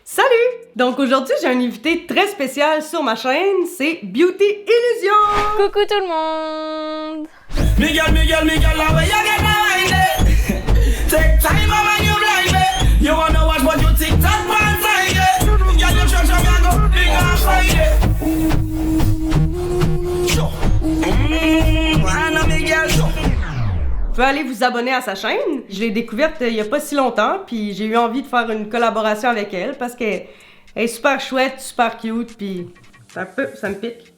Salut! Donc aujourd'hui, j'ai un invité très spécial sur ma chaîne, c'est Beauty Illusion! Coucou tout le monde! Miguel, la way you get behind it. Take time when you blind it. You wanna watch what you think that one side it. Girl, you trust me, I go big and find it. Sure. Miguel, sure. Vous pouvez aller vous abonner à sa chaîne. Je l'ai découverte il y a pas si longtemps, puis j'ai eu envie de faire une collaboration avec elle parce qu'elle est super chouette, super cute, puis ça me pique.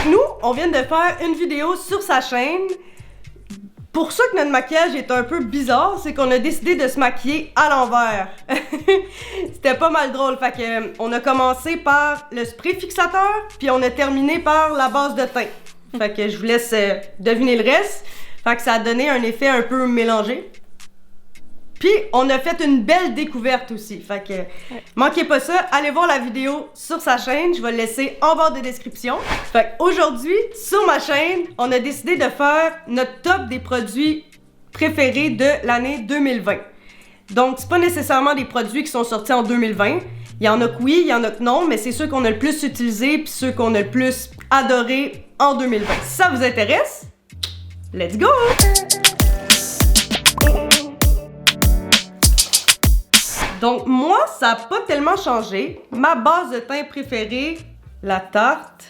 Nous, on vient de faire une vidéo sur sa chaîne. Pour ça que notre maquillage est un peu bizarre, c'est qu'on a décidé de se maquiller à l'envers. C'était pas mal drôle, fait que on a commencé par le spray fixateur, puis on a terminé par la base de teint. Fait que je vous laisse deviner le reste. Fait que ça a donné un effet un peu mélangé. Puis on a fait une belle découverte aussi. Fait que manquez pas ça, allez voir la vidéo sur sa chaîne, je vais le laisser en barre de description. Fait qu'aujourd'hui, sur ma chaîne, on a décidé de faire notre top des produits préférés de l'année 2020. Donc c'est pas nécessairement des produits qui sont sortis en 2020. Il y en a que oui, il y en a que non, mais c'est ceux qu'on a le plus utilisés puis ceux qu'on a le plus adorés en 2020. Si ça vous intéresse, let's go! Donc moi, ça n'a pas tellement changé. Ma base de teint préférée, la Tarte.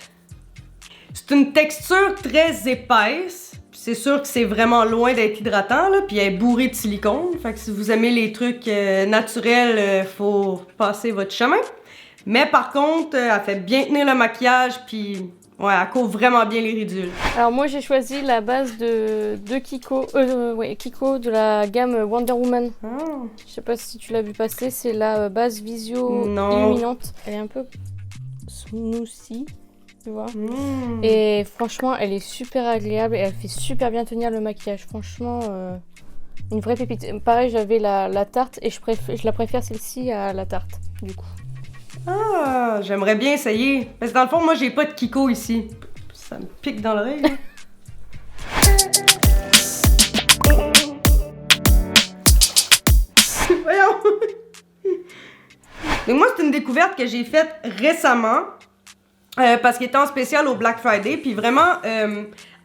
C'est une texture très épaisse. C'est sûr que c'est vraiment loin d'être hydratant, là, puis elle est bourrée de silicone. Fait que si vous aimez les trucs naturels, faut passer votre chemin. Mais par contre, elle fait bien tenir le maquillage, puis ouais, elle couvre vraiment bien les ridules. Alors moi j'ai choisi la base de Kiko, Kiko de la gamme Wonder Woman. Je sais pas si tu l'as vu passer, c'est la base Visio illuminante. Elle est un peu smoothie, tu vois. Et franchement, elle est super agréable et elle fait super bien tenir le maquillage. Franchement, une vraie pépite. Pareil, j'avais la Tarte et je la préfère celle-ci à la Tarte, du coup. Ah, j'aimerais bien essayer. Parce que dans le fond, moi, j'ai pas de Kiko ici. Ça me pique dans l'oreille. Voyons! Donc moi, c'est une découverte que j'ai faite récemment. Parce qu'il était en spécial au Black Friday. Puis vraiment,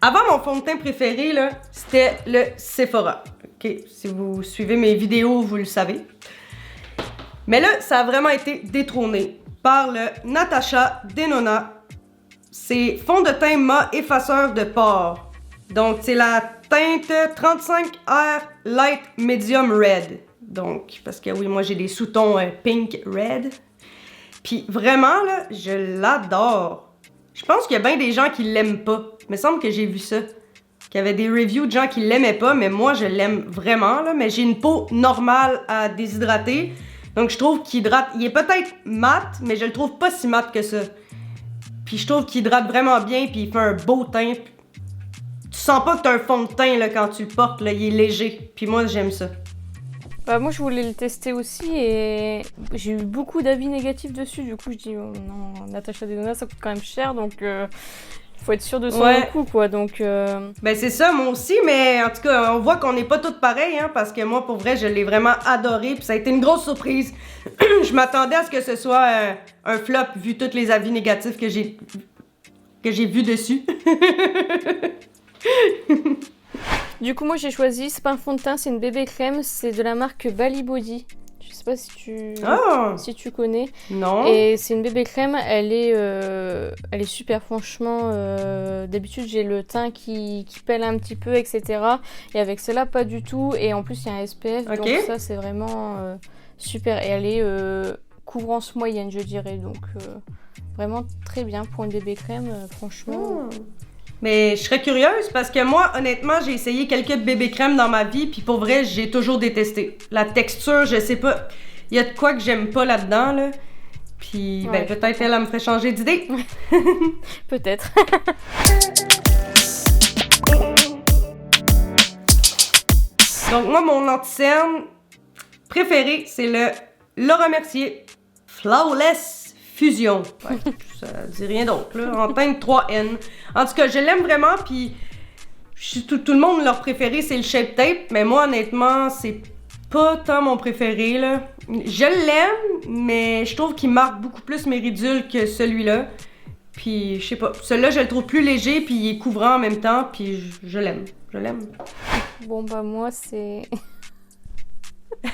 avant mon fond de teint préféré, là, c'était le Sephora. OK, si vous suivez mes vidéos, vous le savez. Mais là, ça a vraiment été détrôné par le Natasha Denona. C'est fond de teint mat effaceur de pores. Donc, c'est la teinte 35R Light Medium Red. Donc, parce que oui, moi j'ai des sous-tons pink red. Puis vraiment, là, je l'adore. Je pense qu'il y a bien des gens qui l'aiment pas. Il me semble que j'ai vu ça. Qu'il y avait des reviews de gens qui l'aimaient pas, mais moi je l'aime vraiment, là. Mais j'ai une peau normale à déshydrater. Donc je trouve qu'il hydrate, il est peut-être mat, mais je le trouve pas si mat que ça. Puis je trouve qu'il hydrate vraiment bien, puis il fait un beau teint. Tu sens pas que t'as un fond de teint là, quand tu le portes, là, il est léger. Puis moi j'aime ça. Bah moi je voulais le tester aussi et j'ai eu beaucoup d'avis négatifs dessus. Du coup je dis oh non, Natasha Denona ça coûte quand même cher, donc faut être sûr de son coup quoi, donc Ben c'est ça, moi aussi, mais en tout cas, on voit qu'on n'est pas toutes pareilles, hein, parce que moi, pour vrai, je l'ai vraiment adoré, puis ça a été une grosse surprise. Je m'attendais à ce que ce soit un flop, vu tous les avis négatifs que j'ai vus dessus. Du coup, moi j'ai choisi, c'est pas un fond de teint, c'est une bébé crème, c'est de la marque Bali Body. Je sais pas si tu connais. Non. Et c'est une bébé crème, elle est super franchement. D'habitude j'ai le teint qui pèle un petit peu, etc. Et avec celle-là pas du tout. Et en plus il y a un SPF, donc ça c'est vraiment super. Et elle est couvrance moyenne je dirais, donc vraiment très bien pour une bébé crème, franchement. Mais je serais curieuse parce que moi, honnêtement, j'ai essayé quelques bébés crèmes dans ma vie, puis pour vrai, j'ai toujours détesté. La texture, je sais pas, il y a de quoi que j'aime pas là-dedans, là. Puis, ben, peut-être elle me ferait changer d'idée. Peut-être. Donc, moi, mon anti-cerne préféré, c'est le Laura Mercier Flawless Fusion. Ouais, ça dit rien d'autre, là. En teinte 3N. En tout cas, je l'aime vraiment, puis tout le monde, leur préféré, c'est le Shape Tape, mais moi, honnêtement, c'est pas tant mon préféré, là. Je l'aime, mais je trouve qu'il marque beaucoup plus mes ridules que celui-là. Puis, je sais pas, celui-là, je le trouve plus léger, puis il est couvrant en même temps, puis je l'aime. Je l'aime. Bon, bah, moi, c'est... Le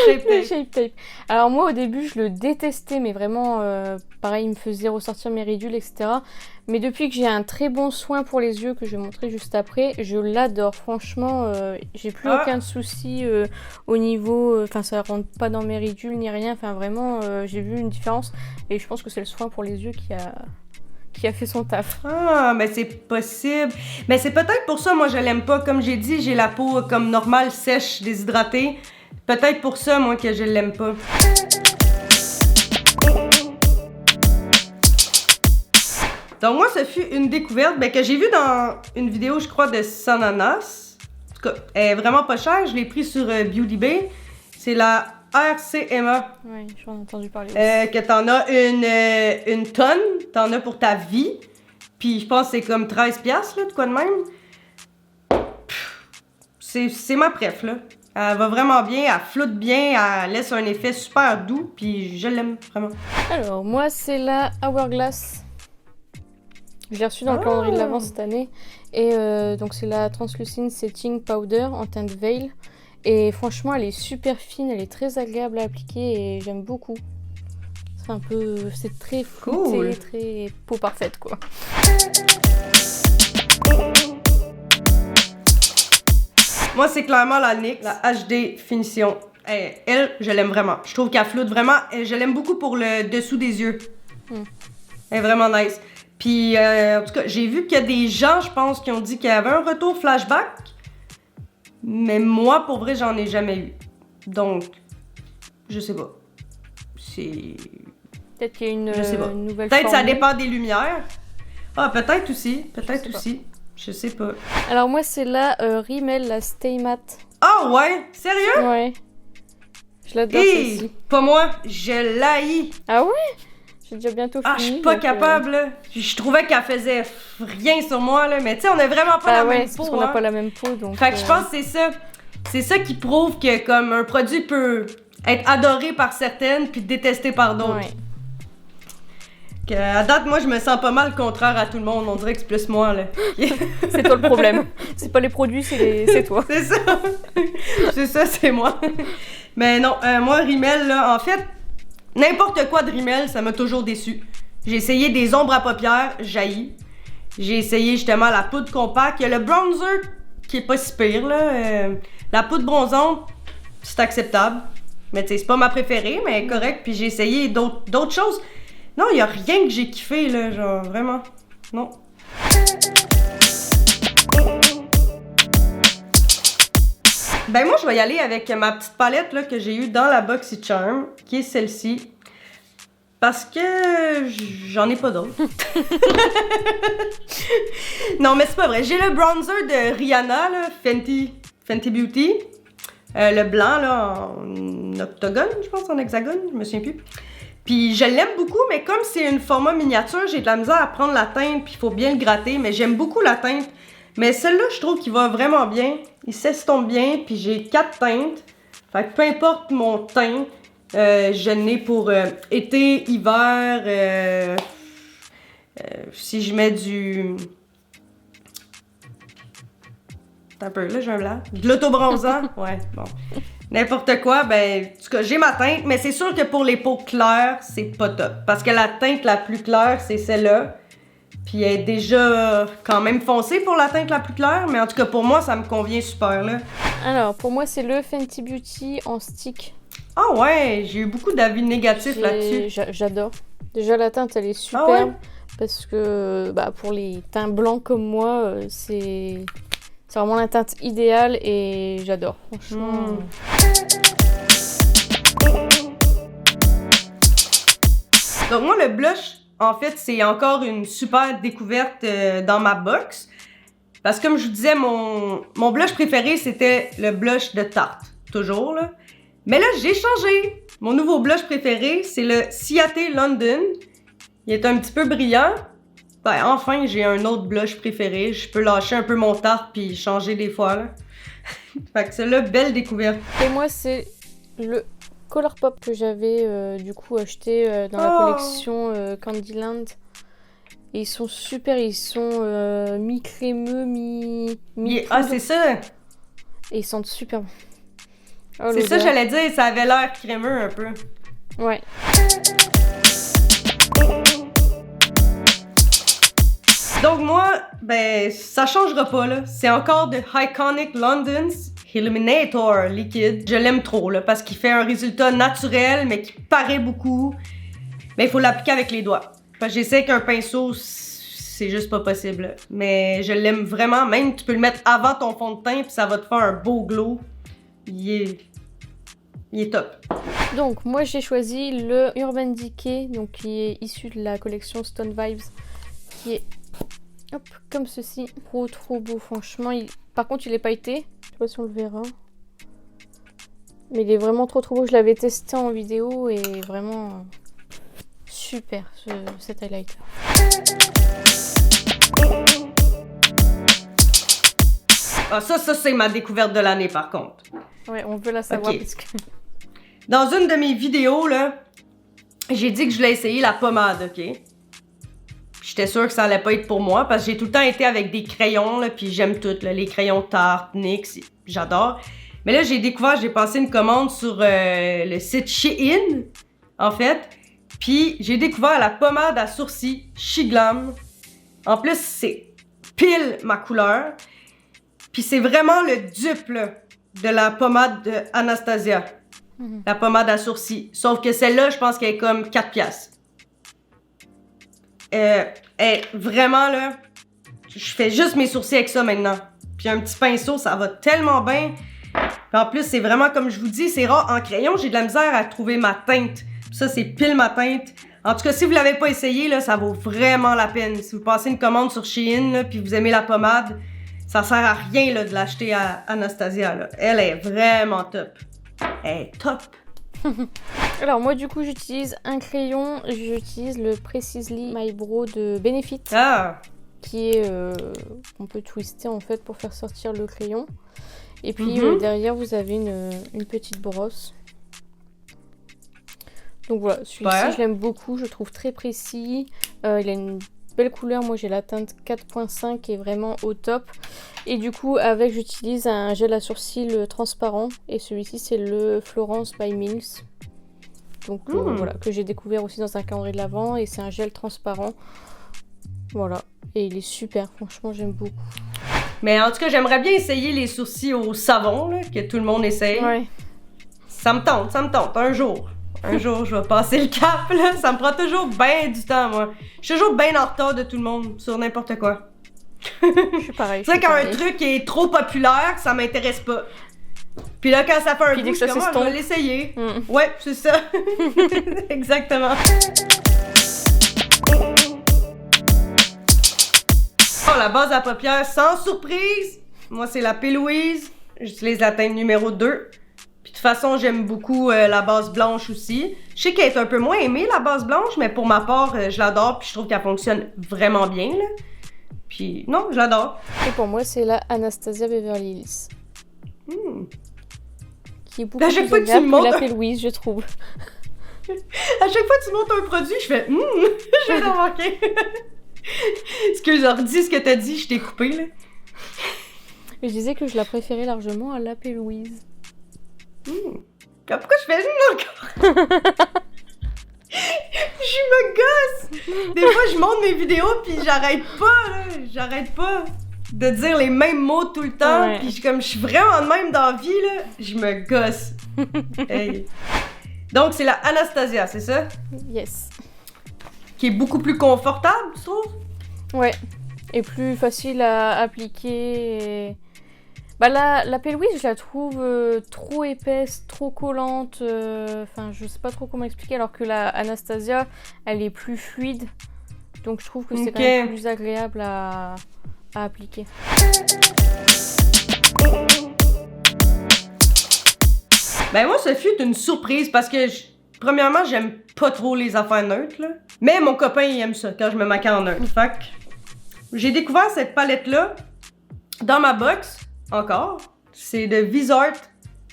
shape tape. Le shape tape. Alors moi au début je le détestais mais vraiment pareil il me faisait ressortir mes ridules etc. Mais depuis que j'ai un très bon soin pour les yeux que je vais montrer juste après, je l'adore franchement, j'ai plus aucun souci au niveau, enfin ça rentre pas dans mes ridules ni rien, enfin vraiment j'ai vu une différence et je pense que c'est le soin pour les yeux qui a fait son taf. Ah, mais c'est possible. Mais c'est peut-être pour ça, moi, je l'aime pas. Comme j'ai dit, j'ai la peau comme normale, sèche, déshydratée. Peut-être pour ça, moi, que je l'aime pas. Donc moi, ce fut une découverte que j'ai vue dans une vidéo, je crois, de Sananas. En tout cas, elle est vraiment pas chère. Je l'ai pris sur Beauty Bay. C'est la RCMA. Oui, j'en ai entendu parler aussi. Que t'en as une tonne, t'en as pour ta vie. Puis je pense que c'est comme 13$, là, de quoi de même. C'est ma préf, là. Elle va vraiment bien, elle flotte bien, elle laisse un effet super doux, puis je l'aime vraiment. Alors, moi, c'est la Hourglass. Je l'ai reçue dans le calendrier de l'Avent cette année. Et donc, c'est la Translucent Setting Powder en teinte Veil. Et franchement, elle est super fine, elle est très agréable à appliquer et j'aime beaucoup. C'est un peu... c'est très fruité, très peau parfaite, quoi. Moi, c'est clairement la NYX, la HD Finition. Elle, je l'aime vraiment. Je trouve qu'elle flotte vraiment. Je l'aime beaucoup pour le dessous des yeux. Elle est vraiment nice. Puis, en tout cas, j'ai vu qu'il y a des gens, je pense, qui ont dit qu'il y avait un retour flashback. Mais moi, pour vrai, j'en ai jamais eu. Donc, je sais pas. C'est... Peut-être qu'il y a une nouvelle Peut-être formule. Ça dépend des lumières. Ah, peut-être aussi. Peut-être aussi. Je sais pas. Alors moi, c'est la Rimmel, la Stay Matte. Ah ouais? Sérieux? Ouais. Je l'adore celle-ci. Pas moi. Je l'haïs. Ah ouais? J'ai déjà bientôt fini. Ah, je suis pas capable, là. Je trouvais qu'elle faisait rien sur moi, là. Mais tu sais, on a vraiment pas la même peau. Parce qu'on n'a pas la même peau, donc... Fait que je pense que c'est ça. C'est ça qui prouve que, comme, un produit peut être adoré par certaines puis détesté par d'autres. Ouais. À date, moi, je me sens pas mal contraire à tout le monde. On dirait que c'est plus moi, là. C'est toi le problème. C'est pas les produits, c'est toi. C'est ça. C'est ça, c'est moi. Mais non, moi, Rimmel, là, en fait, n'importe quoi de Rimmel, ça m'a toujours déçu. J'ai essayé des ombres à paupières, jaillit. J'ai essayé justement la poudre compacte. Il y a le bronzer qui est pas si pire, là. La poudre bronzante, c'est acceptable. Mais tu sais, c'est pas ma préférée, mais correct. Puis j'ai essayé d'autres choses. Non, il y a rien que j'ai kiffé, là, genre, vraiment. Non. Ben moi, je vais y aller avec ma petite palette, là, que j'ai eue dans la BoxyCharm, qui est celle-ci. Parce que j'en ai pas d'autres. Non, mais c'est pas vrai. J'ai le bronzer de Rihanna, là, Fenty Beauty. Le blanc, là, en octogone, je pense, en hexagone, je me souviens plus. Puis je l'aime beaucoup, mais comme c'est une format miniature, j'ai de la misère à prendre la teinte, puis il faut bien le gratter, mais j'aime beaucoup la teinte. Mais celle-là, je trouve qu'il va vraiment bien. Il s'estompe bien, puis j'ai 4 teintes. Fait que peu importe mon teint, je n'ai pour été, hiver, si je mets du... Un peu, là, j'ai un blanc. De l'autobronzant, ouais, bon. N'importe quoi, ben, en tout cas, j'ai ma teinte, mais c'est sûr que pour les peaux claires, c'est pas top. Parce que la teinte la plus claire, c'est celle-là. Puis elle est déjà quand même foncée pour la teinte la plus claire, mais en tout cas, pour moi, ça me convient super, là. Alors, pour moi, c'est le Fenty Beauty en stick. Ah ouais, j'ai eu beaucoup d'avis négatifs là-dessus. J'adore. Déjà, la teinte, elle est superbe. Ah ouais? Parce que, bah, pour les teints blancs comme moi, c'est vraiment la teinte idéale et j'adore, franchement. Donc moi, le blush, en fait, c'est encore une super découverte dans ma box. Parce que comme je vous disais, mon blush préféré, c'était le blush de Tarte. Toujours, là. Mais là, j'ai changé. Mon nouveau blush préféré, c'est le Ciaté London. Il est un petit peu brillant. Ben, enfin, j'ai un autre blush préféré. Je peux lâcher un peu mon Tarte puis changer des fois, là. Fait que celle-là, belle découverte. Et moi, c'est le Colourpop que j'avais du coup acheté dans la collection Candyland. Et ils sont super, ils sont mi-crémeux, Ah, c'est ça! Et ils sentent super bon. Oh, c'est ça, j'allais dire, ça avait l'air crémeux un peu. Ouais. Donc moi, ben, ça changera pas, là. C'est encore de Iconic London's Illuminator liquide. Je l'aime trop, là, parce qu'il fait un résultat naturel, mais qui paraît beaucoup. Mais il faut l'appliquer avec les doigts. Parce que j'essaie qu'un pinceau, c'est juste pas possible, là. Mais je l'aime vraiment. Même, tu peux le mettre avant ton fond de teint, puis ça va te faire un beau glow. Il est top. Donc, moi, j'ai choisi le Urban Decay, donc qui est issu de la collection Stone Vibes, qui est hop, comme ceci. Trop beau, franchement. Par contre, il est pailleté. Je sais pas si on le verra. Mais il est vraiment trop beau. Je l'avais testé en vidéo et vraiment super cet highlighter. Ah, ça c'est ma découverte de l'année, par contre. Ouais, on veut la savoir. Okay. Parce que... Dans une de mes vidéos, là, j'ai dit que je voulais essayer la pommade, ok? J'étais sûre que ça allait pas être pour moi, parce que j'ai tout le temps été avec des crayons, là, puis j'aime tout, là, les crayons Tarte, NYX, j'adore. Mais là, j'ai découvert, j'ai passé une commande sur le site Shein, en fait. Puis j'ai découvert la pommade à sourcils Shiglam. En plus, c'est pile ma couleur. Puis c'est vraiment le dupe, là, de la pommade de Anastasia. La pommade à sourcils. Sauf que celle-là, je pense qu'elle est comme 4 piastres. Vraiment, là, je fais juste mes sourcils avec ça maintenant. Puis un petit pinceau, ça va tellement bien. Puis en plus, c'est vraiment, comme je vous dis, c'est rare. En crayon, j'ai de la misère à trouver ma teinte. Puis ça, c'est pile ma teinte. En tout cas, si vous l'avez pas essayé, là, ça vaut vraiment la peine. Si vous passez une commande sur Shein, là, puis vous aimez la pommade, ça sert à rien, là, de l'acheter à Anastasia, là. Elle est vraiment top. Elle est top. Alors moi du coup j'utilise un crayon, j'utilise le Precisely My Brow de Benefit. Qui est on peut twister en fait pour faire sortir le crayon. Et puis derrière vous avez une petite brosse. Donc voilà, celui-ci je l'aime beaucoup, je trouve très précis. Il a une belle couleur, moi j'ai la teinte 4.5 qui est vraiment au top. Et du coup avec j'utilise un gel à sourcils transparent. Et celui-ci c'est le Florence by Mills. Donc voilà, que j'ai découvert aussi dans un calendrier de l'Avent. Et c'est un gel transparent. Voilà, et il est super, franchement j'aime beaucoup. Mais en tout cas j'aimerais bien essayer les sourcils au savon, là, que tout le monde essaye. Ouais. Ça me tente, un jour. Un jour, je vais passer le cap, là. Ça me prend toujours bien du temps, moi. Je suis toujours bien en retard de tout le monde, sur n'importe quoi. Je suis pareil. Tu sais, quand un truc est trop populaire, ça m'intéresse pas. Puis là, quand ça fait un bout, je suis comme, je vais l'essayer. Ouais, c'est ça. Exactement. Oh, la base à paupières, sans surprise. Moi, c'est la P. Louise. J'utilise la teinte numéro 2. Puis de toute façon, j'aime beaucoup la base blanche aussi. Je sais qu'elle est un peu moins aimée, la base blanche, mais pour ma part, je l'adore, puis je trouve qu'elle fonctionne vraiment bien, là. Puis non, je l'adore. Et pour moi, c'est la Anastasia Beverly Hills. Qui est beaucoup plus agréable que la P. Louise, je trouve. À chaque fois que tu montes un produit, je fais je vais remarquer. Excuse, dis ce que t'as dit, je t'ai coupé, là. Je disais que je la préférais largement à la P. Louise. Pourquoi je fais encore? Je me gosse! Des fois, je monte mes vidéos pis j'arrête pas, là. J'arrête pas de dire les mêmes mots tout le temps. Ouais. Pis je suis vraiment de même dans la vie, là. Je me gosse. Hey. Donc, c'est la Anastasia, c'est ça? Yes. Qui est beaucoup plus confortable, tu trouves? Ouais. Et plus facile à appliquer. Et... Bah la P. Louise, je la trouve trop épaisse, trop collante. Enfin, je sais pas trop comment expliquer. Alors que la Anastasia, elle est plus fluide. Donc je trouve que c'est quand même plus agréable à appliquer. Ben moi, ce fut une surprise parce que, premièrement, j'aime pas trop les affaires neutres, là. Mais mon copain, il aime ça quand je me maquille en neutre. Fait que j'ai découvert cette palette-là dans ma box. Encore. C'est de Visart.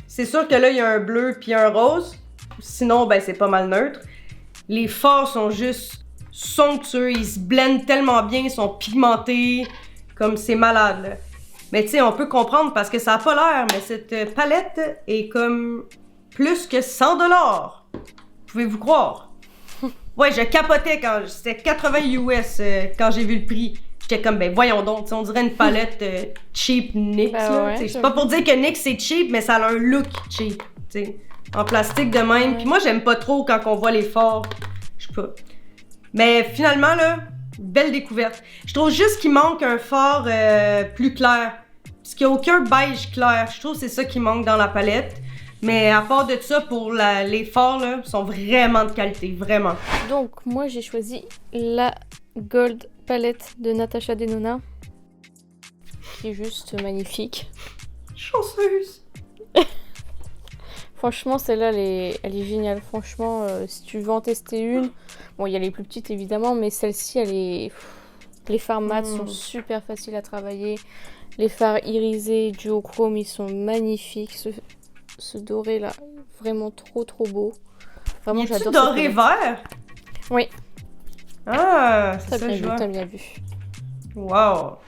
C'est sûr que là, il y a un bleu puis un rose. Sinon, ben, c'est pas mal neutre. Les fards sont juste somptueux. Ils se blendent tellement bien. Ils sont pigmentés. Comme c'est malade, là. Mais tu sais, on peut comprendre parce que ça a pas l'air, mais cette palette est comme plus que 100 $. Pouvez-vous croire? Ouais, je capotais quand c'était 80 US quand j'ai vu le prix. J'étais comme, ben voyons donc, on dirait une palette cheap NYX. Ben ouais, c'est pas pour dire que NYX c'est cheap, mais ça a un look cheap. T'sais, en plastique de même. Ouais. Puis moi, j'aime pas trop quand on voit les fards. Je sais pas. Mais finalement, là, belle découverte. Je trouve juste qu'il manque un fard plus clair. Parce qu'il n'y a aucun beige clair. Je trouve que c'est ça qui manque dans la palette. Mais à part de ça, pour les fards, là, sont vraiment de qualité, vraiment. Donc, moi, j'ai choisi la Gold Palette de Natasha Denona. Qui est juste magnifique. Chanceuse! Franchement, celle-là, elle est géniale. Franchement, si tu veux en tester une... Bon, il y a les plus petites, évidemment, mais celle-ci, elle est... Les fards mat sont super faciles à travailler. Les fards irisés, duochrome, ils sont magnifiques. Ce doré là, vraiment trop beau. Vraiment, j'adore. Doré vert? Oui. Ah, c'est ça, T'as je vois. t'as bien vu. Wow.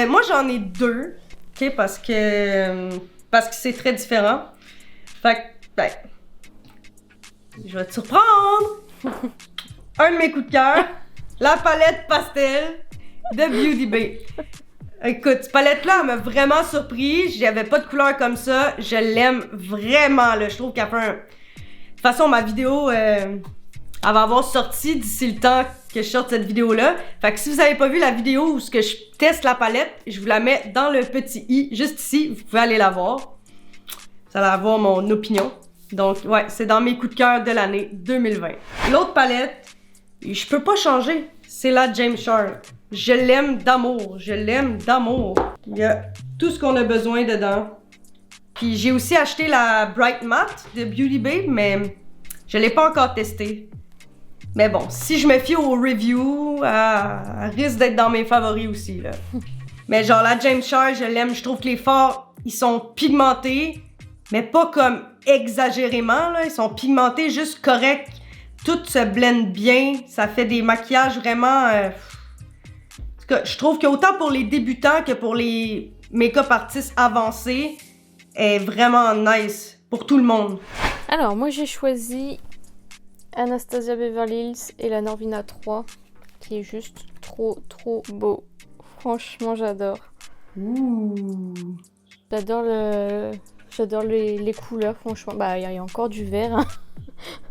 Moi, j'en ai deux, ok, parce que c'est très différent. Fait que, ben, je vais te surprendre. Un de mes coups de cœur, la palette pastel de Beauty Bay. Écoute, cette palette-là, elle m'a vraiment surpris. J'avais pas de couleur comme ça. Je l'aime vraiment, là. Je trouve qu'elle fait un... De toute façon, ma vidéo, elle va avoir sorti d'ici le temps que je sorte cette vidéo-là. Fait que si vous avez pas vu la vidéo où je teste la palette, je vous la mets dans le petit i, juste ici. Vous pouvez aller la voir. Ça va avoir mon opinion. Donc, ouais, c'est dans mes coups de cœur de l'année 2020. L'autre palette, je peux pas changer. C'est la James Charles. Je l'aime d'amour. Je l'aime d'amour. Il y a tout ce qu'on a besoin dedans. Puis j'ai aussi acheté la Bright Matte de Beauty Babe, mais je l'ai pas encore testée. Mais bon, si je me fie aux reviews, elle risque d'être dans mes favoris aussi, là. Mais genre, la James Charles, je l'aime. Je trouve que les fards, ils sont pigmentés, mais pas comme exagérément, là. Ils sont pigmentés juste correct. Tout se blende bien. Ça fait des maquillages vraiment... je trouve qu'autant pour les débutants que pour les make-up artistes avancés, est vraiment nice pour tout le monde. Alors, moi, j'ai choisi Anastasia Beverly Hills et la Norvina 3, qui est juste trop beau. Franchement, j'adore. Ouh. J'adore les couleurs, franchement. Bah, il y a encore du vert. Hein.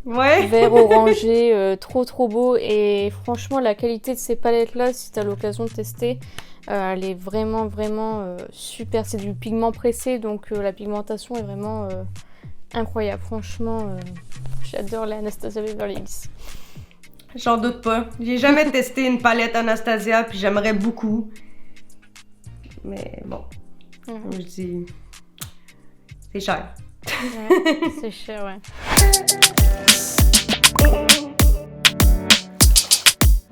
Ouais. Vert orangé, trop beau. Et franchement, la qualité de ces palettes-là, si tu as l'occasion de tester, elle est vraiment super. C'est du pigment pressé, donc la pigmentation est vraiment incroyable. Franchement, j'adore la Anastasia Beverly Hills. J'en doute pas. J'ai jamais testé une palette Anastasia, puis j'aimerais beaucoup. Mais bon, comme je dis, c'est cher. Ouais, c'est cher, ouais.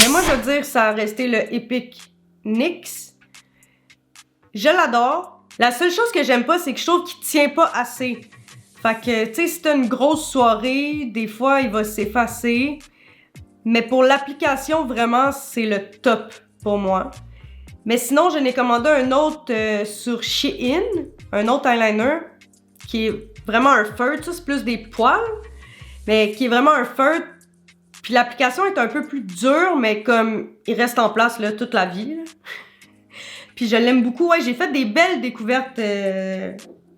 Mais moi, je veux dire, ça a resté le Epic NYX. Je l'adore. La seule chose que j'aime pas, c'est que je trouve qu'il tient pas assez. Fait que, tu sais, si t'as une grosse soirée, des fois, il va s'effacer. Mais pour l'application, vraiment, c'est le top pour moi. Mais sinon, je n'ai commandé un autre sur Shein, un autre eyeliner, qui est vraiment un feutre, ça, c'est plus des poils, mais qui est vraiment un feutre. Puis l'application est un peu plus dure, mais comme il reste en place là, toute la vie. Là. Puis je l'aime beaucoup. Ouais, j'ai fait des belles découvertes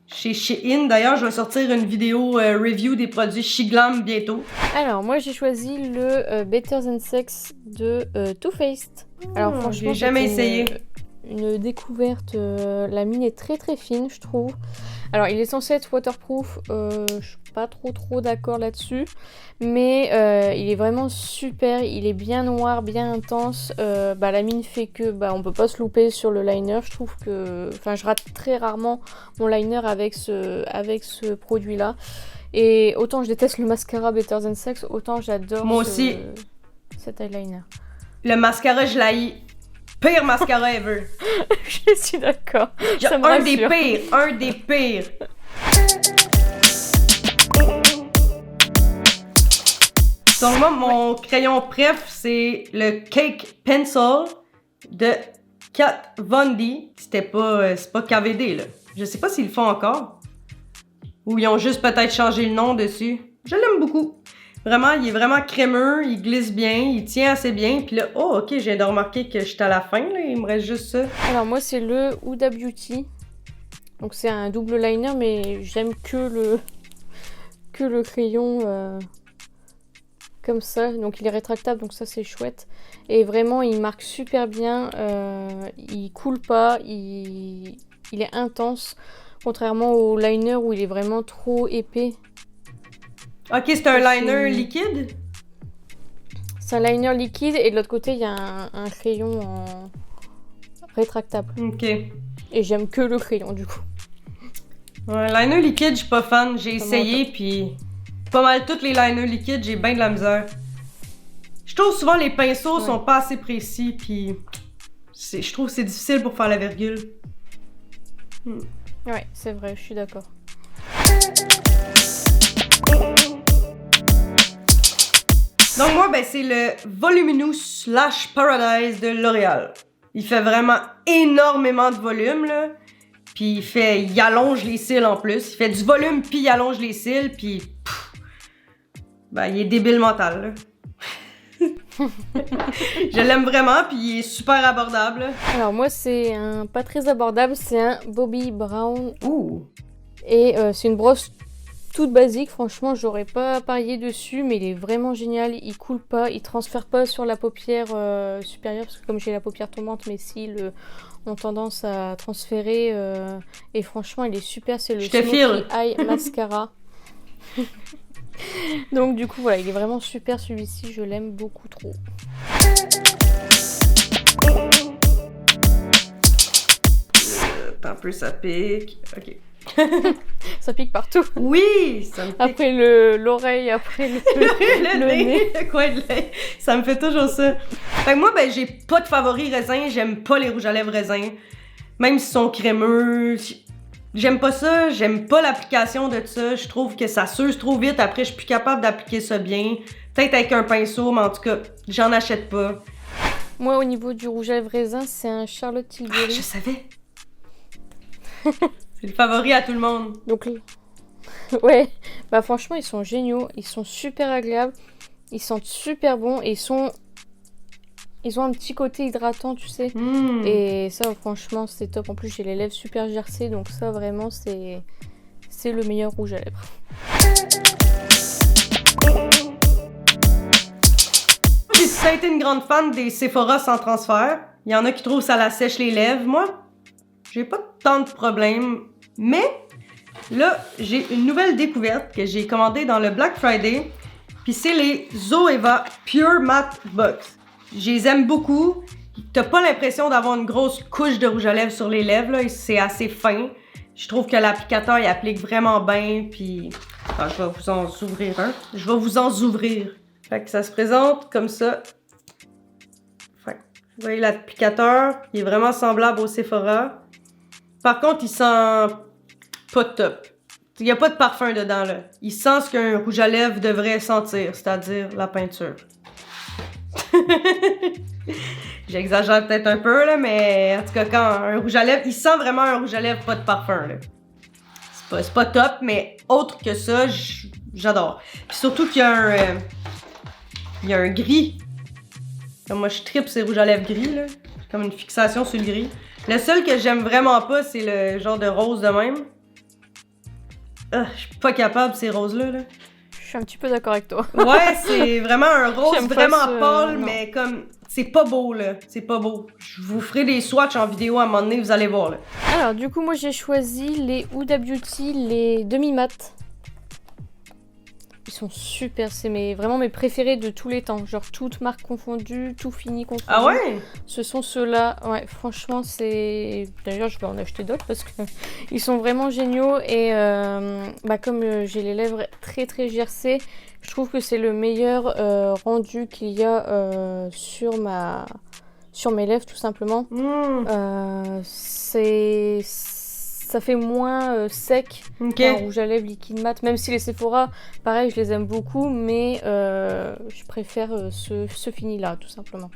chez Shein. D'ailleurs, je vais sortir une vidéo review des produits Shiglam bientôt. Alors, moi, j'ai choisi le Better Than Sex de Too Faced. Alors, franchement, j'ai jamais essayé. Une découverte. La mine est très fine, je trouve. Alors, il est censé être waterproof. Je suis pas trop d'accord là-dessus. Mais il est vraiment super. Il est bien noir, bien intense. La mine fait que on peut pas se louper sur le liner. Je trouve que... Enfin, je rate très rarement mon liner avec ce produit-là. Et autant je déteste le mascara Better Than Sex, autant j'adore Moi aussi. cet eyeliner. Le mascara, je l'haïs. pire mascara ever. Je suis d'accord. Ça me Un des rassure. pires, un des pires. Donc moi, mon crayon préf, c'est le Cake Pencil de Kat Von D. C'est pas KVD, là. Je sais pas s'ils le font encore. Ou ils ont juste peut-être changé le nom dessus. Je l'aime beaucoup. Vraiment, il est vraiment crémeux, il glisse bien, il tient assez bien. Puis là, oh ok, je viens de remarquer que j'étais à la fin, là, il me reste juste ça. Alors moi, c'est le Huda Beauty. Donc c'est un double liner, mais j'aime que le crayon comme ça. Donc il est rétractable, donc ça c'est chouette. Et vraiment, il marque super bien. Il coule pas, il est intense. Contrairement au liner où il est vraiment trop épais. Ok, c'est un liner liquide? C'est un liner liquide et de l'autre côté, il y a un crayon rétractable. Ok. Et j'aime que le crayon du coup. Ouais, liner liquide, je suis pas fan. J'ai essayé, puis pas mal tous les liners liquides, j'ai bien de la misère. Je trouve souvent les pinceaux sont pas assez précis, puis je trouve que c'est difficile pour faire la virgule. Ouais, c'est vrai, je suis d'accord. Donc moi, ben c'est le Voluminous Lash Paradise de L'Oréal. Il fait vraiment énormément de volume, là. Puis il allonge les cils en plus. Il fait du volume, puis il allonge les cils, puis... Ben, il est débile mental, là. Je l'aime vraiment, puis il est super abordable. Alors moi, c'est un pas très abordable, c'est un Bobbi Brown. Ouh! Et c'est une brosse toute basique, franchement, j'aurais pas parié dessus, mais il est vraiment génial. Il coule pas, il transfère pas sur la paupière supérieure, parce que comme j'ai la paupière tombante, mes cils ont tendance à transférer. Et franchement, il est super, c'est le Smoky Eye Mascara. Donc du coup, voilà, il est vraiment super celui-ci, je l'aime beaucoup trop. Un peu, ça pique. Ok. Ça pique partout. Oui, ça me pique. Après l'oreille, après le nez. Le coin de l'œil. Ça me fait toujours ça. Fait que moi, ben, j'ai pas de favori raisin. J'aime pas les rouges à lèvres raisin. Même s'ils sont crémeux. J'aime pas ça. J'aime pas l'application de ça. Je trouve que ça s'use trop vite. Après, je suis plus capable d'appliquer ça bien. Peut-être avec un pinceau, mais en tout cas, j'en achète pas. Moi, au niveau du rouge à lèvres raisin, c'est un Charlotte Tilbury. Ah, je savais. C'est le favori à tout le monde. Donc, ouais, bah franchement, ils sont géniaux, ils sont super agréables, ils sentent super bon et ils ont un petit côté hydratant, tu sais. Et ça, franchement, c'est top. En plus, j'ai les lèvres super gercées, donc ça, vraiment, c'est le meilleur rouge à lèvres. J'ai ça été une grande fan des Sephora sans transfert. Il y en a qui trouvent ça la sèche les lèvres. Moi, j'ai pas tant de problèmes. Mais là, j'ai une nouvelle découverte que j'ai commandée dans le Black Friday. Puis c'est les Zoeva Pure Matte Box. Je les aime beaucoup. T'as pas l'impression d'avoir une grosse couche de rouge à lèvres sur les lèvres, là. C'est assez fin. Je trouve que l'applicateur, il applique vraiment bien. Puis, je vais vous en ouvrir un. Je vais vous en ouvrir. Fait que ça se présente comme ça. Fait que, vous voyez l'applicateur, il est vraiment semblable au Sephora. Par contre, il sent pas top. Il n'y a pas de parfum dedans, là. Il sent ce qu'un rouge à lèvres devrait sentir, c'est-à-dire la peinture. J'exagère peut-être un peu, là, mais en tout cas, quand un rouge à lèvres, il sent vraiment un rouge à lèvres, pas de parfum, là. C'est pas top, mais autre que ça, j'adore. Puis surtout qu'il y a un gris. Comme moi, je tripe ces rouges à lèvres gris, là. Comme une fixation sur le gris. Le seul que j'aime vraiment pas, c'est le genre de rose de même. Je suis pas capable, ces roses-là, là. Je suis un petit peu d'accord avec toi. Ouais, c'est vraiment un rose vraiment pâle, non. mais comme... C'est pas beau, là. C'est pas beau. Je vous ferai des swatchs en vidéo à un moment donné, vous allez voir, là. Alors, du coup, moi, j'ai choisi les Huda Beauty, les demi-mat. Ils sont super, c'est vraiment mes préférés de tous les temps. Genre, toutes marques confondues, tout fini confondu. Ah ouais? Ce sont ceux-là. Ouais, franchement, c'est... D'ailleurs, je vais en acheter d'autres parce que ils sont vraiment géniaux. Et comme j'ai les lèvres très très gercées, je trouve que c'est le meilleur rendu qu'il y a sur sur mes lèvres tout simplement. Ça fait moins sec qu'un rouge à lèvres liquide mat, même si les Sephora, pareil, je les aime beaucoup, mais je préfère ce fini là tout simplement.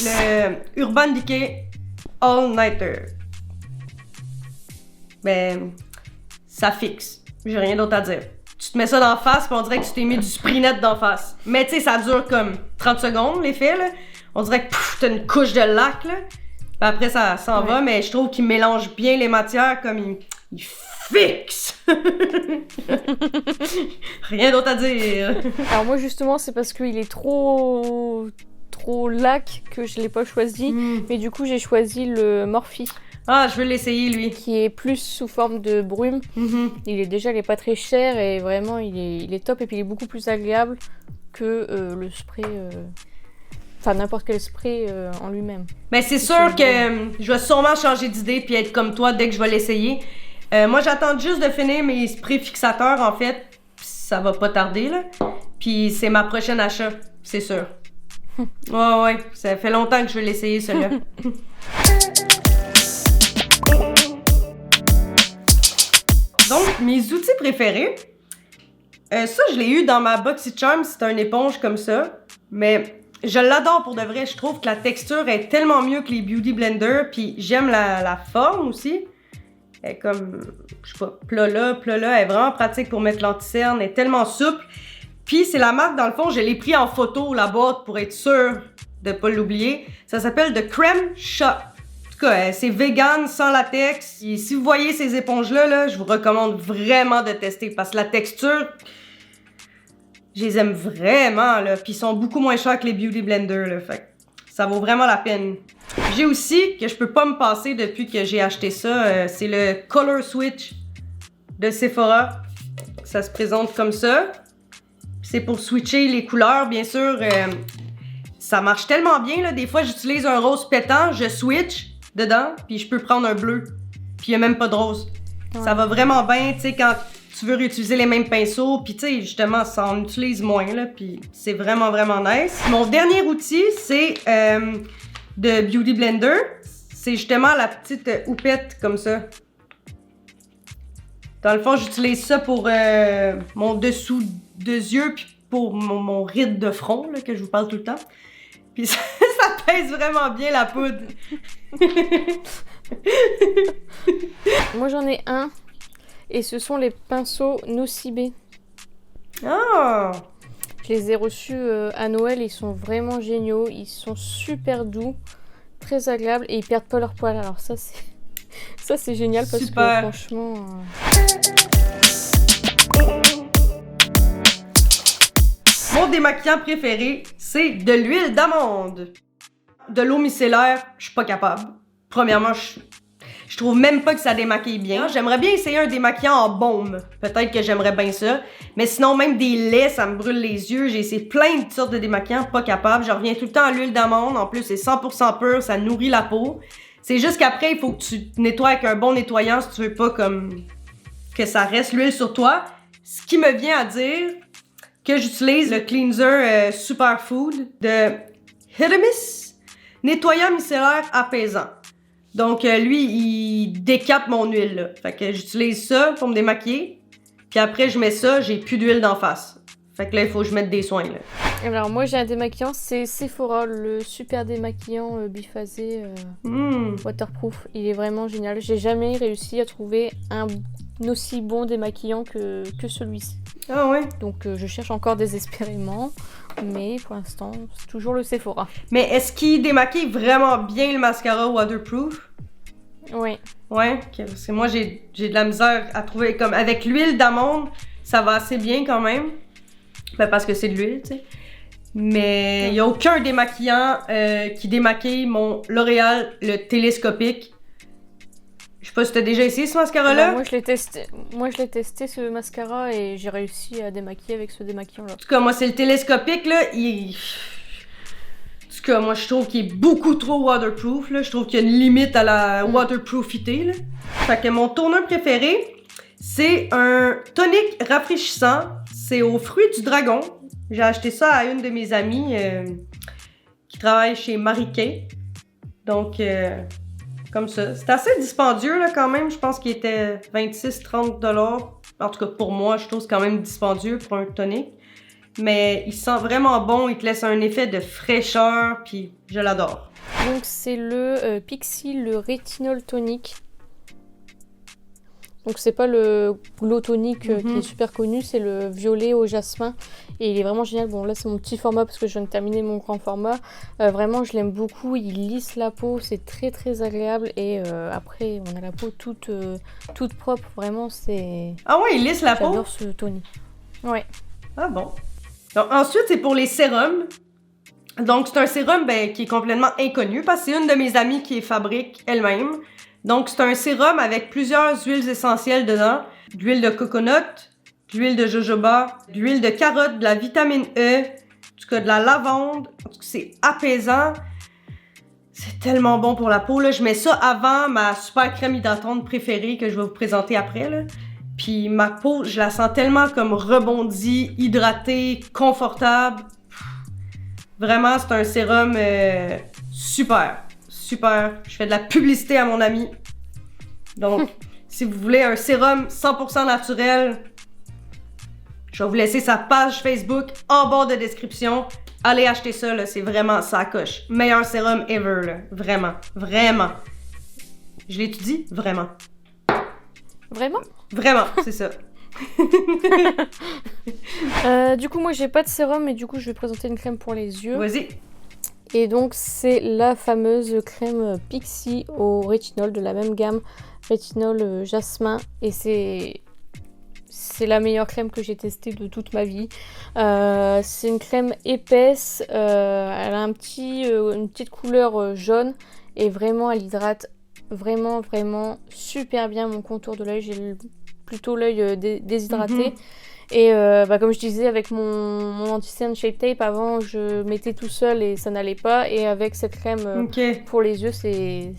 Le Urban Decay All Nighter. Ben, ça fixe. J'ai rien d'autre à dire. Tu te mets ça d'en face, puis on dirait que tu t'es mis du spray net d'en face. Mais tu sais, ça dure comme 30 secondes, l'effet, là. On dirait que t'as une couche de lac, là. Puis après, ça s'en va, mais je trouve qu'il mélange bien les matières, comme il fixe. Rien d'autre à dire. Alors moi, justement, c'est parce qu'il est trop lac que je l'ai pas choisi. Mais du coup, j'ai choisi le Morphe. Ah, je veux l'essayer, lui. Qui est plus sous forme de brume. Il est pas très cher et vraiment, il est top. Et puis, il est beaucoup plus agréable que le spray... Enfin, n'importe quel spray en lui-même. Mais c'est sûr que je vais sûrement changer d'idée puis être comme toi dès que je vais l'essayer. Moi, j'attends juste de finir mes sprays fixateurs, en fait. Ça va pas tarder, là. Puis c'est ma prochaine achat, c'est sûr. Ouais, ça fait longtemps que je veux l'essayer, celui-là. Donc, mes outils préférés. Ça, je l'ai eu dans ma BoxyCharm, c'est une éponge comme ça. Mais je l'adore pour de vrai. Je trouve que la texture est tellement mieux que les Beauty Blender. Puis j'aime la forme aussi. Elle est comme, je sais pas, plat là. Elle est vraiment pratique pour mettre l'anti-cerne. Elle est tellement souple. Puis c'est la marque, dans le fond, je l'ai pris en photo, la boîte, pour être sûre de pas l'oublier. Ça s'appelle The Creme Shop. En tout cas, c'est vegan, sans latex. Et si vous voyez ces éponges-là, là, je vous recommande vraiment de tester parce que la texture, je les aime vraiment, là. Puis ils sont beaucoup moins chers que les Beauty Blender, là. Fait que ça vaut vraiment la peine. J'ai aussi, que je peux pas me passer depuis que j'ai acheté ça, c'est le Color Switch de Sephora. Ça se présente comme ça. C'est pour switcher les couleurs, bien sûr. Ça marche tellement bien, là. Des fois, j'utilise un rose pétant, je switch dedans, puis je peux prendre un bleu. Puis il n'y a même pas de rose. Ouais. Ça va vraiment bien, tu sais, quand tu veux réutiliser les mêmes pinceaux. Puis tu sais, justement, ça en utilise moins, là. Puis c'est vraiment, vraiment nice. Mon dernier outil, c'est de Beauty Blender. C'est justement la petite houppette comme ça. Dans le fond, j'utilise ça pour mon dessous de yeux, puis pour mon ride de front, là, que je vous parle tout le temps. Puis ça pèse vraiment bien la poudre. Moi, j'en ai un, et ce sont les pinceaux Nocibé. Ah! Je les ai reçus à Noël, ils sont vraiment géniaux, ils sont super doux, très agréables, et ils perdent pas leur poil. Alors ça, c'est génial parce super. Que franchement... Mon démaquillant préféré, c'est de l'huile d'amande. De l'eau micellaire, je suis pas capable. Premièrement, je trouve même pas que ça démaquille bien. J'aimerais bien essayer un démaquillant en baume. Peut-être que j'aimerais bien ça. Mais sinon, même des laits, ça me brûle les yeux. J'ai essayé plein de sortes de démaquillants, pas capable. Je reviens tout le temps à l'huile d'amande. En plus, c'est 100% pur, ça nourrit la peau. C'est juste qu'après, il faut que tu nettoies avec un bon nettoyant si tu veux pas comme que ça reste l'huile sur toi. Ce qui me vient à dire que j'utilise le cleanser Superfood de Hitamis, nettoyant micellaire apaisant. Donc lui, il décape mon huile là. Fait que j'utilise ça pour me démaquiller. Puis après, je mets ça, j'ai plus d'huile d'en face. Fait que là, il faut que je mette des soins là. Alors moi, j'ai un démaquillant, c'est Sephora, le super démaquillant biphasé waterproof. Il est vraiment génial. J'ai jamais réussi à trouver un aussi bon démaquillant que celui-ci. Ah ouais? Donc je cherche encore désespérément, mais pour l'instant, c'est toujours le Sephora. Mais est-ce qu'il démaquille vraiment bien le mascara waterproof? Oui. Ouais, okay. Parce que moi, j'ai de la misère à trouver, comme avec l'huile d'amande, ça va assez bien quand même. Ben, parce que c'est de l'huile, tu sais. Mais il n'y a aucun démaquillant qui démaquille mon L'Oréal, le télescopique. Je sais pas si t'as déjà essayé ce mascara-là. Moi, je l'ai testé ce mascara et j'ai réussi à démaquiller avec ce démaquillant-là. En tout cas, moi, c'est le télescopique, là. En tout cas, moi, je trouve qu'il est beaucoup trop waterproof, là. Je trouve qu'il y a une limite à la waterproofité, là. Fait que mon toner préféré, c'est un tonique rafraîchissant. C'est aux fruits du dragon. J'ai acheté ça à une de mes amies qui travaille chez Mary Kay. Donc, comme ça. C'est assez dispendieux, là, quand même. Je pense qu'il était 26-30 $. En tout cas, pour moi, je trouve que c'est quand même dispendieux pour un tonic. Mais il sent vraiment bon. Il te laisse un effet de fraîcheur, puis je l'adore. Donc, c'est le Pixi, le Rétinol Tonic. Donc, c'est pas le Glow Tonic qui est super connu, c'est le violet au jasmin. Et il est vraiment génial. Bon, là, c'est mon petit format parce que je viens de terminer mon grand format. Vraiment, je l'aime beaucoup. Il lisse la peau, c'est très très agréable. Et après, on a la peau toute propre. Vraiment, c'est... Ah ouais, il lisse la peau? J'adore ce tonic. Ouais. Ah bon. Donc, ensuite, c'est pour les sérums. Donc, c'est un sérum qui est complètement inconnu parce que c'est une de mes amies qui les fabrique elle-même. Donc, c'est un sérum avec plusieurs huiles essentielles dedans. De l'huile de coconut, de l'huile de jojoba, de l'huile de carotte, de la vitamine E, en tout cas de la lavande. En tout cas, c'est apaisant. C'est tellement bon pour la peau, là. Je mets ça avant ma super crème hydratante préférée que je vais vous présenter après, là. Puis ma peau, je la sens tellement comme rebondie, hydratée, confortable. Vraiment, c'est un sérum super. Super. Je fais de la publicité à mon ami. Donc, si vous voulez un sérum 100% naturel, je vais vous laisser sa page Facebook en bas de description. Allez acheter ça, là, c'est vraiment ça coche. Meilleur sérum ever, là. Vraiment. Vraiment. Je l'étudie? Vraiment. Vraiment? Vraiment, c'est ça. Du coup, moi, j'ai pas de sérum, mais du coup, je vais présenter une crème pour les yeux. Vas-y. Et donc, c'est la fameuse crème Pixi au rétinol de la même gamme, rétinol jasmin. Et c'est la meilleure crème que j'ai testée de toute ma vie. C'est une crème épaisse, elle a une petite couleur jaune et vraiment, elle hydrate vraiment super bien mon contour de l'œil. J'ai plutôt l'œil déshydraté. Et comme je disais, avec mon anti-cerne Shape Tape, avant, je mettais tout seul et ça n'allait pas. Et avec cette crème pour les yeux, c'est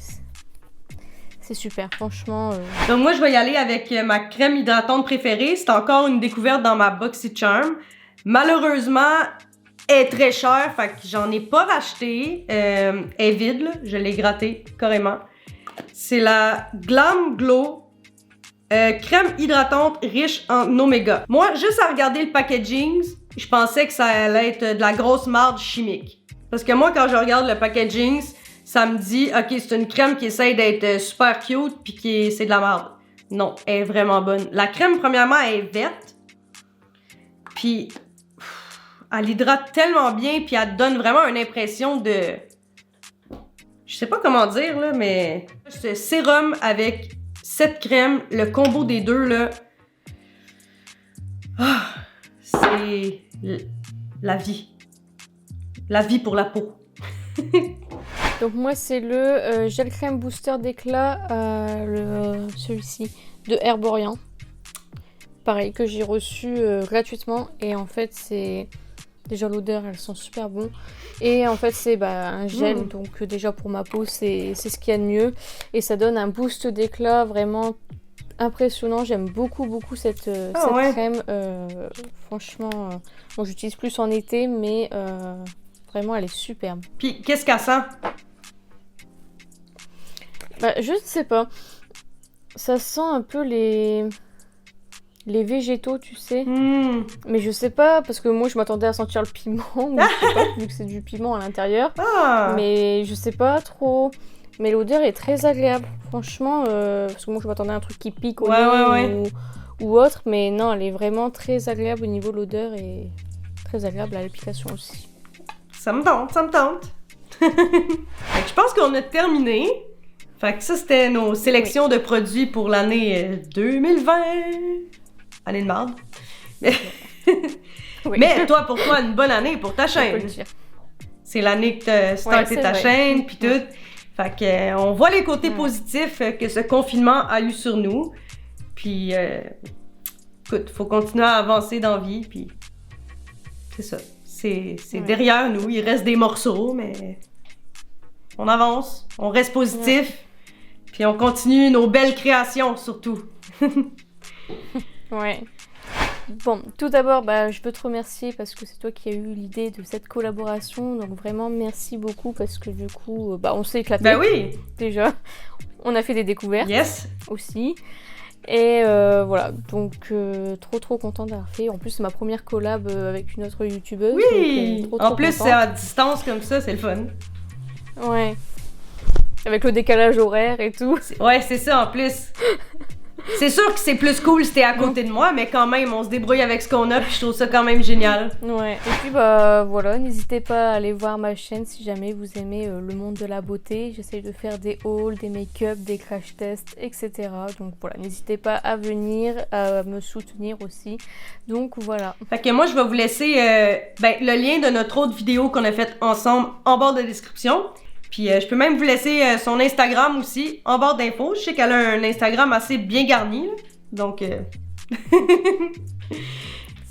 super, franchement. Donc moi, je vais y aller avec ma crème hydratante préférée. C'est encore une découverte dans ma BoxyCharm. Malheureusement, elle est très chère, fait que j'en ai pas racheté. Elle est vide, là. Je l'ai grattée carrément. C'est la Glam Glow crème hydratante riche en oméga. Moi, juste à regarder le packaging, je pensais que ça allait être de la grosse marde chimique. Parce que moi, quand je regarde le packaging, ça me dit, ok, c'est une crème qui essaye d'être super cute puis c'est de la marde. Non, elle est vraiment bonne. La crème, premièrement, elle est verte. Puis, elle hydrate tellement bien puis elle donne vraiment une impression de... Je sais pas comment dire, là, mais... Ce sérum avec cette crème, le combo des deux, là... c'est... la vie. La vie pour la peau. Donc moi, c'est le gel crème booster d'éclat, celui-ci, de Herborian. Pareil, que j'ai reçu gratuitement. Et en fait, c'est... Déjà, l'odeur, elle sent super bon. Et en fait, c'est un gel. Donc, déjà, pour ma peau, c'est ce qu'il y a de mieux. Et ça donne un boost d'éclat vraiment impressionnant. J'aime beaucoup cette crème. Franchement, bon, j'utilise plus en été, mais vraiment, elle est superbe. Puis, qu'est-ce qu'elle sent? Je ne sais pas. Ça sent un peu les végétaux, tu sais. Mais je sais pas, parce que moi je m'attendais à sentir le piment, mais je sais pas, vu que c'est du piment à l'intérieur. Mais je sais pas trop. Mais l'odeur est très agréable, franchement, parce que moi je m'attendais à un truc qui pique au nez ou autre, mais non, elle est vraiment très agréable au niveau de l'odeur et très agréable à l'application aussi. Ça me tente. Je pense qu'on a terminé. Fait que ça, c'était nos sélections de produits pour l'année 2020. Année de marde. Mais toi, pour toi, une bonne année pour ta chaîne. C'est l'année que t'as starté ta chaîne, puis tout. Fait que on voit les côtés positifs que ce confinement a eu sur nous. Puis, écoute, faut continuer à avancer dans la vie, puis c'est ça. C'est derrière nous, il reste des morceaux, mais on avance, on reste positif, puis on continue nos belles créations, surtout. Ouais. Bon, tout d'abord, je veux te remercier parce que c'est toi qui as eu l'idée de cette collaboration. Donc vraiment, merci beaucoup parce que du coup, on s'est éclaté. Ben oui! Déjà, on a fait des découvertes. Yes! Aussi. Et voilà, donc trop content d'avoir fait. En plus, c'est ma première collab avec une autre youtubeuse. Oui! Donc, en plus, content. c'est à distance comme ça, c'est le fun. Ouais. Avec le décalage horaire et tout. Ouais, c'est ça en plus. C'est sûr que c'est plus cool si t'es à côté de moi, mais quand même, on se débrouille avec ce qu'on a, puis je trouve ça quand même génial. Ouais, et puis voilà, n'hésitez pas à aller voir ma chaîne si jamais vous aimez le monde de la beauté. J'essaye de faire des hauls, des make-up, des crash tests, etc. Donc voilà, n'hésitez pas à venir, à me soutenir aussi. Donc voilà. Fait que moi, je vais vous laisser le lien de notre autre vidéo qu'on a faite ensemble en barre de description. Puis je peux même vous laisser son Instagram aussi, en barre d'infos. Je sais qu'elle a un Instagram assez bien garni, là. Donc...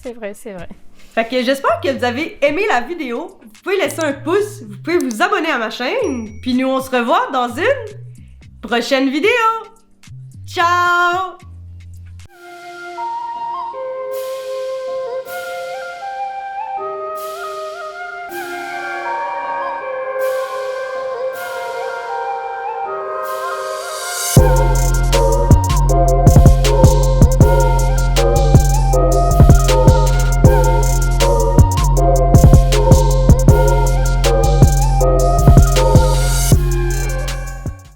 C'est vrai. Fait que j'espère que vous avez aimé la vidéo. Vous pouvez laisser un pouce, vous pouvez vous abonner à ma chaîne. Puis nous, on se revoit dans une prochaine vidéo. Ciao!